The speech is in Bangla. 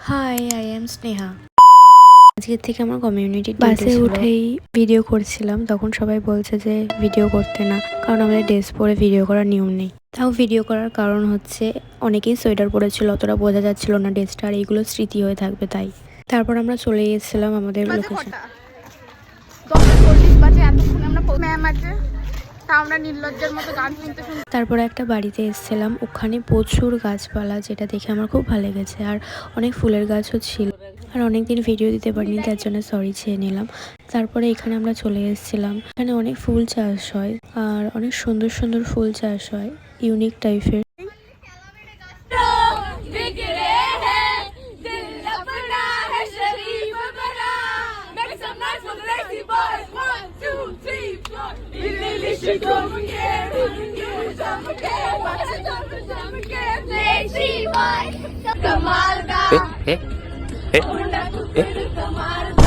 High, I am Sneha. আজকের থেকে আমার কমিউনিটি বাসে উঠেই ভিডিও করছিলাম, তখন সবাই বলছে যে ভিডিও করতে না, কারণ আমাদের ড্রেস পরে ভিডিও করার নিয়ম নেই। তাও ভিডিও করার কারণ হচ্ছে অনেকেই সোয়েটার পরেছিল, অতটা বোঝা যাচ্ছিল না ড্রেসটা, আর এইগুলো স্মৃতি হয়ে থাকবে তাই। তারপর আমরা চলে গেছিলাম আমাদের লোকেশন। তারপরে একটা বাড়িতে এসেছিলাম, ওখানে প্রচুর গাছপালা, যেটা দেখে আমার খুব ভালো লেগেছে, আর অনেক ফুলের গাছও ছিল। আর অনেকদিন ভিডিও দিতে পারিনি, তার জন্য সরি চেয়ে নিলাম। তারপরে এখানে আমরা চলে এসেছিলাম, এখানে অনেক ফুল চাষ হয় আর অনেক সুন্দর সুন্দর ফুল চাষ হয়, ইউনিক টাইপের। कमाल का